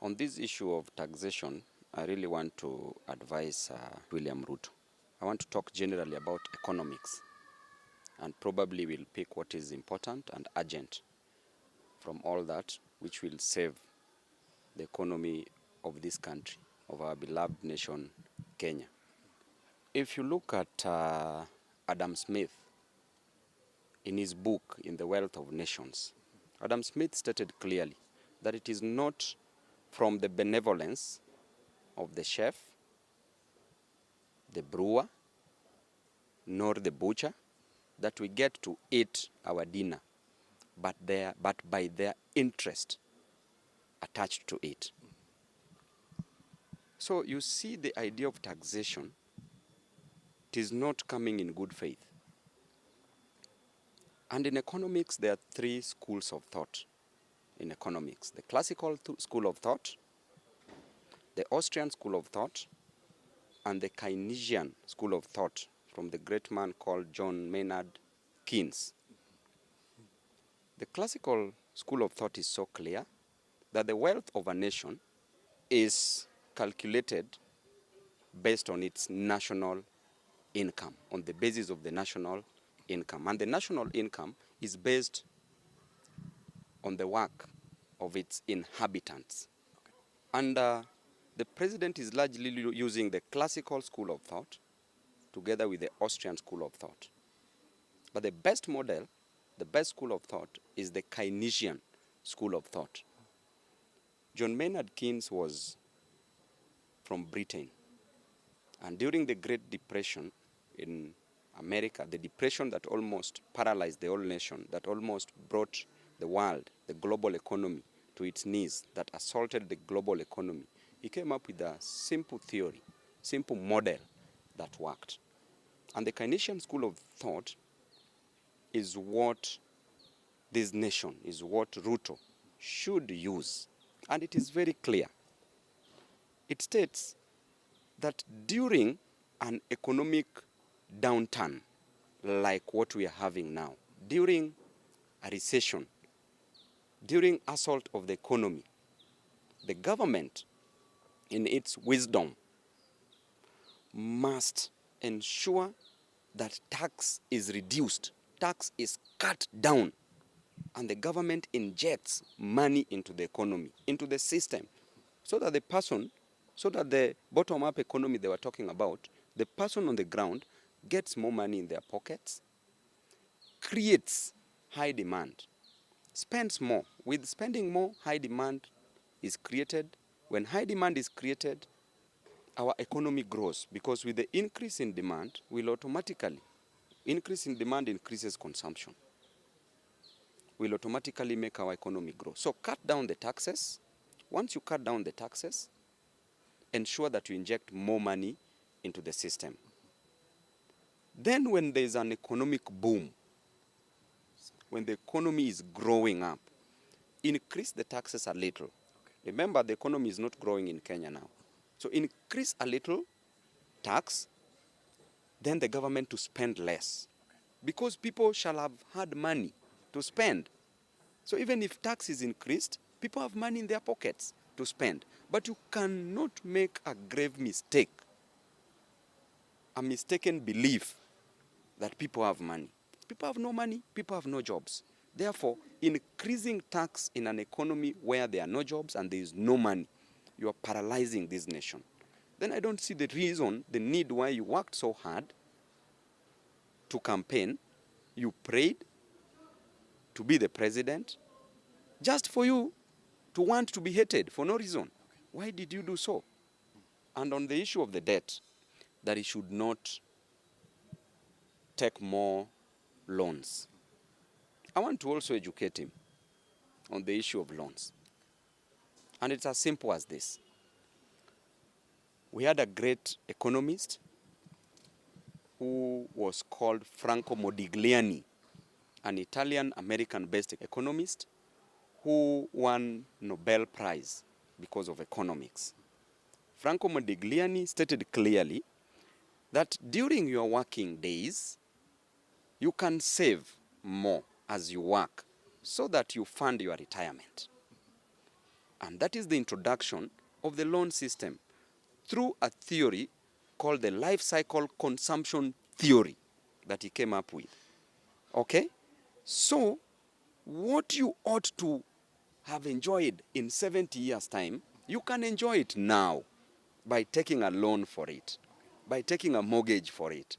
On this issue of taxation, I really want to advise William Ruto. I want to talk generally about economics, and probably will pick what is important and urgent from all that, which will save the economy of this country, of our beloved nation, Kenya. If you look at Adam Smith, in his book, In the Wealth of Nations, Adam Smith stated clearly that it is not from the benevolence of the chef, the brewer, nor the butcher that we get to eat our dinner, but by their interest attached to it. So you see, the idea of taxation, it is not coming in good faith. And in economics, there are three schools of thought in economics: the classical school of thought, the Austrian school of thought, and the Keynesian school of thought from the great man called John Maynard Keynes. The classical school of thought is so clear that the wealth of a nation is calculated based on its national income, on the basis of the national income. And the national income is based on the work of its inhabitants. And the president is largely using the classical school of thought together with the Austrian school of thought. But the best model, the best school of thought, is the Keynesian school of thought. John Maynard Keynes was from Britain. And during the Great Depression in America, the depression that almost paralyzed the whole nation, that almost brought the world, the global economy, to its knees, that assaulted the global economy, he came up with a simple theory, simple model that worked. And the Keynesian school of thought is what this nation, is what Ruto should use. And it is very clear. It states that during an economic downturn like what we are having now, during a recession, during assault of the economy, the government, in its wisdom, must ensure that tax is reduced, tax is cut down, and the government injects money into the economy, into the system, so that the bottom-up economy they were talking about, the person on the ground gets more money in their pockets, creates high demand, spends more. With spending more, high demand is created. When high demand is created, our economy grows, because with the increase in demand, increase in demand increases consumption, will automatically make our economy grow. So cut down the taxes. Once you cut down the taxes, ensure that you inject more money into the system. Then when there's an economic boom, when the economy is growing up, increase the taxes a little. Okay. Remember, the economy is not growing in Kenya now. So increase a little tax, then the government to spend less. Okay. Because people shall have had money to spend. So even if tax is increased, people have money in their pockets to spend. But you cannot make a grave mistake, a mistaken belief that people have money. People have no money, people have no jobs. Therefore, increasing tax in an economy where there are no jobs and there is no money, you are paralyzing this nation. Then I don't see the reason, the need why you worked so hard to campaign, you prayed to be the president, just for you to want to be hated for no reason. Why did you do so? And on the issue of the debt, that he should not take more loans. I want to also educate him on the issue of loans. And it's as simple as this. We had a great economist who was called Franco Modigliani, an Italian-American-based economist who won Nobel Prize because of economics. Franco Modigliani stated clearly that during your working days, you can save more as you work so that you fund your retirement. And that is the introduction of the loan system through a theory called the life cycle consumption theory that he came up with. Okay? So, what you ought to have enjoyed in 70 years' time, you can enjoy it now by taking a loan for it, by taking a mortgage for it.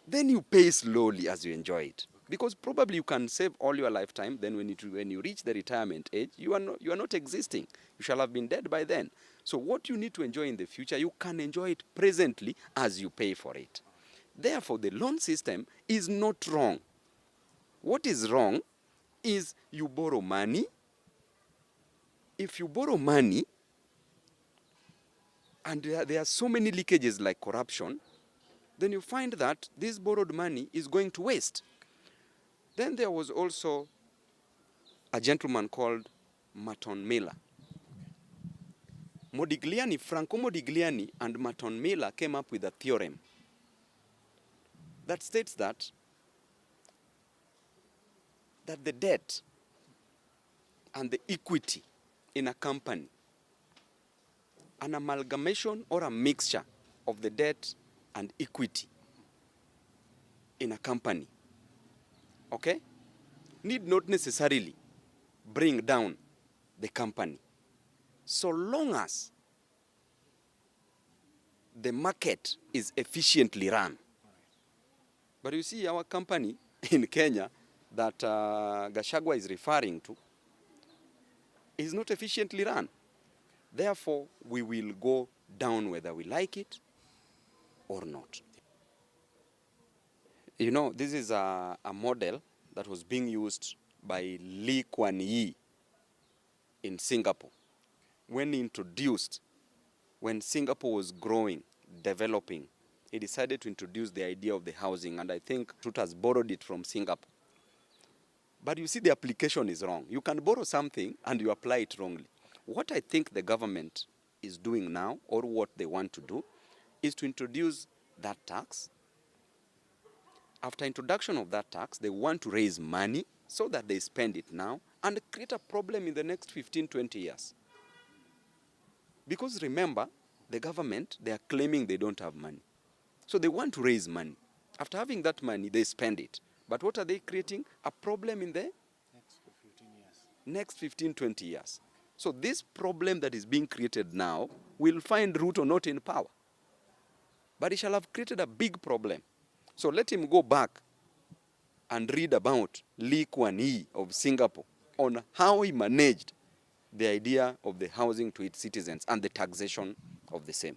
Then you pay slowly as you enjoy it. Because probably you can save all your lifetime, then when you reach the retirement age, you are not existing. You shall have been dead by then. So what you need to enjoy in the future, you can enjoy it presently as you pay for it. Therefore, the loan system is not wrong. What is wrong is you borrow money. If you borrow money, and there are so many leakages like corruption, then you find that this borrowed money is going to waste. Then there was also a gentleman called Merton Miller. Franco Modigliani and Merton Miller came up with a theorem that states that the debt and the equity in a company, an amalgamation or a mixture of the debt and equity in a company, okay, need not necessarily bring down the company, so long as the market is efficiently run. But you see, our company in Kenya that Gachagua is referring to is not efficiently run. Therefore, we will go down whether we like it or not. You know, this is a model that was being used by Lee Kuan Yew in Singapore. When Singapore was growing, developing, he decided to introduce the idea of the housing, and I think Ruto has borrowed it from Singapore. But you see, the application is wrong. You can borrow something and you apply it wrongly. What I think the government is doing now, or what they want to do, is to introduce that tax. After introduction of that tax, they want to raise money so that they spend it now and create a problem in the next 15, 20 years. Because remember, the government, they are claiming they don't have money. So they want to raise money. After having that money, they spend it. But what are they creating? A problem in the next 15, 20 years. So this problem that is being created now will find Ruto not in power. But he shall have created a big problem. So let him go back and read about Lee Kuan Yew of Singapore on how he managed the idea of the housing to its citizens and the taxation of the same.